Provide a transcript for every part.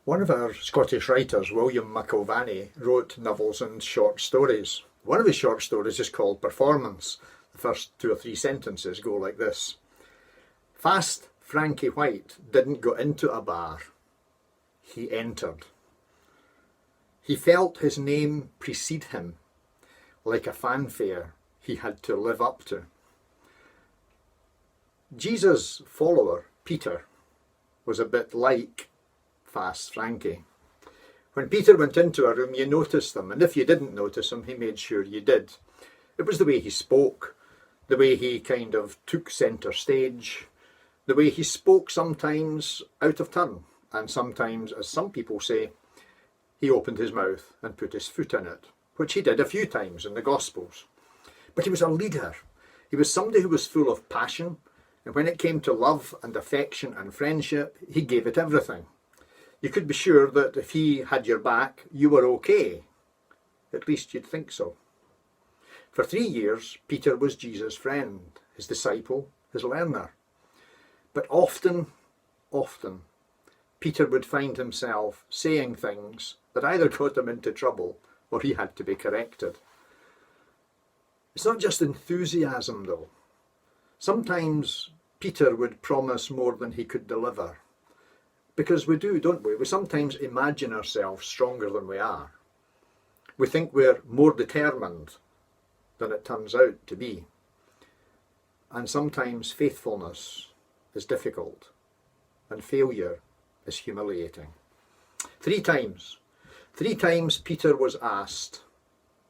One of our Scottish writers, William McIlvanney, wrote novels and short stories. One of his short stories is called Performance. The first 2 or 3 sentences go like this. Fast Frankie White didn't go into a bar. He entered. He felt his name precede him, like a fanfare he had to live up to. Jesus' follower, Peter, was a bit like Fast Frankie. When Peter went into a room, you noticed him, and if you didn't notice him, he made sure you did. It was the way he spoke, the way he kind of took centre stage, the way he spoke sometimes out of turn, and sometimes, as some people say, he opened his mouth and put his foot in it, which he did a few times in the Gospels. But he was a leader. He was somebody who was full of passion, and when it came to love and affection and friendship, he gave it everything. You could be sure that if he had your back, you were okay. At least you'd think so. For 3 years, Peter was Jesus' friend, his disciple, his learner. But often, Peter would find himself saying things that either got him into trouble or he had to be corrected. It's not just enthusiasm, though. Sometimes Peter would promise more than he could deliver. Because we do, don't we? We sometimes imagine ourselves stronger than we are. We think we're more determined than it turns out to be. And sometimes faithfulness is difficult, and failure is humiliating. 3 times Peter was asked,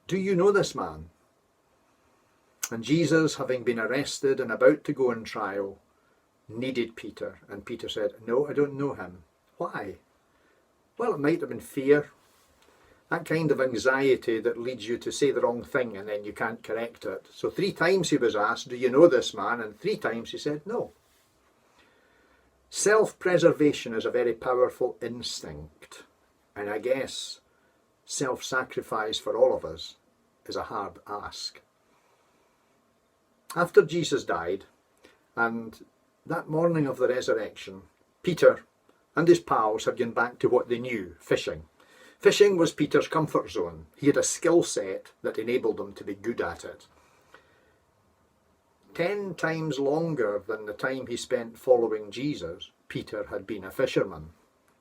"Do you know this man?" And Jesus, having been arrested and about to go on trial, needed Peter, and Peter said, "No, I don't know him." Why? Well, it might have been fear, that kind of anxiety that leads you to say the wrong thing and then you can't correct it. So 3 times he was asked, "Do you know this man?" And 3 times he said no. Self-preservation is a very powerful instinct, and I guess self-sacrifice for all of us is a hard ask. After Jesus died, and that morning of the resurrection, Peter and his pals had gone back to what they knew, fishing. Fishing was Peter's comfort zone. He had a skill set that enabled him to be good at it. 10 times longer than the time he spent following Jesus, Peter had been a fisherman.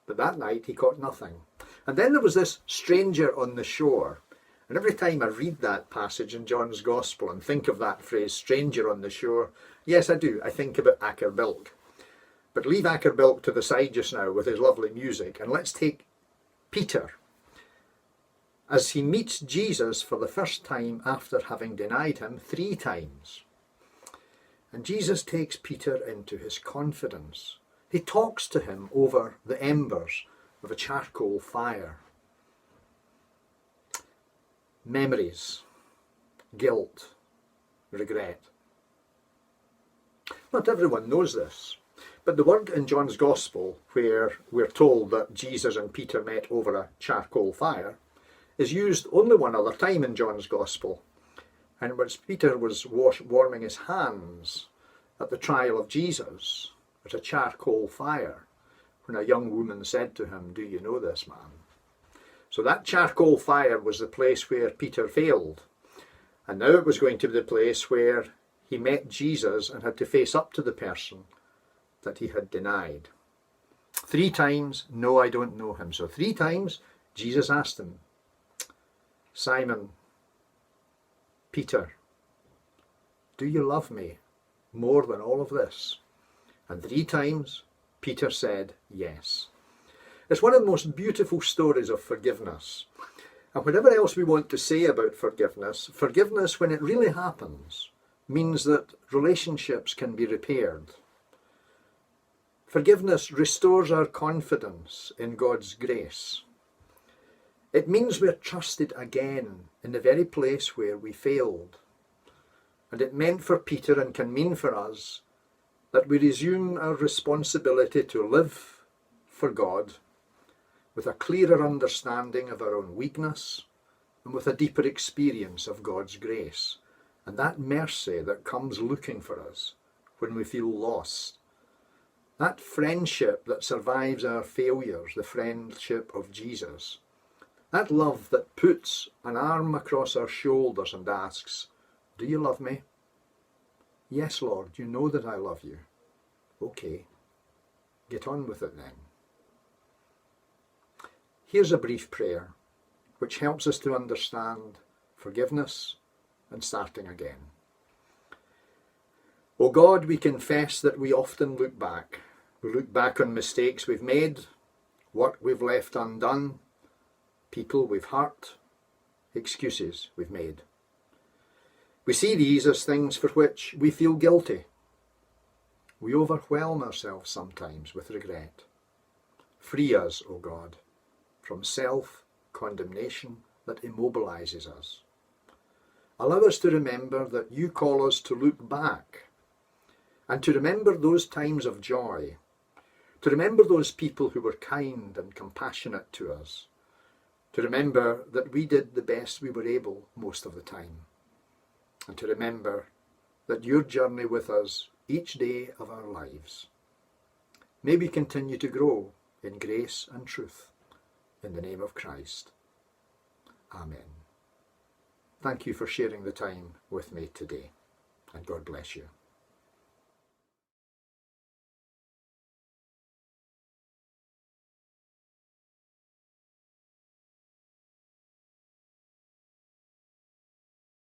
But that night he caught nothing. And then there was this stranger on the shore. And every time I read that passage in John's Gospel and think of that phrase, stranger on the shore, yes, I do. I think about Acherbilk. But leave Acherbilk to the side just now with his lovely music, and let's take Peter as he meets Jesus for the first time after having denied him 3 times. And Jesus takes Peter into his confidence. He talks to him over the embers of a charcoal fire. Memories, guilt, regret. Not everyone knows this, but the word in John's Gospel where we're told that Jesus and Peter met over a charcoal fire is used only one other time in John's Gospel, and it was Peter was warming his hands at the trial of Jesus at a charcoal fire when a young woman said to him, "Do you know this man?" So that charcoal fire was the place where Peter failed, and now it was going to be the place where he met Jesus and had to face up to the person that he had denied. 3 times, "No, I don't know him." So 3 times Jesus asked him, "Simon, Peter, do you love me more than all of this?" And 3 times Peter said yes. It's one of the most beautiful stories of forgiveness. And whatever else we want to say about forgiveness, forgiveness when it really happens means that relationships can be repaired. Forgiveness restores our confidence in God's grace. It means we're trusted again in the very place where we failed. And it meant for Peter and can mean for us that we resume our responsibility to live for God with a clearer understanding of our own weakness and with a deeper experience of God's grace and that mercy that comes looking for us when we feel lost That friendship that survives our failures, the friendship of Jesus. That love that puts an arm across our shoulders and asks, "Do you love me?" "Yes, Lord, you know that I love you." "Okay, get on with it then." Here's a brief prayer which helps us to understand forgiveness and starting again. O God, we confess that we often look back. We look back on mistakes we've made, what we've left undone, people we've hurt, excuses we've made. We see these as things for which we feel guilty. We overwhelm ourselves sometimes with regret. Free us, O God, from self-condemnation that immobilises us. Allow us to remember that you call us to look back and to remember those times of joy, to remember those people who were kind and compassionate to us, to remember that we did the best we were able most of the time, and to remember that your journey with us each day of our lives. May we continue to grow in grace and truth, in the name of Christ. Amen. Thank you for sharing the time with me today, and God bless you.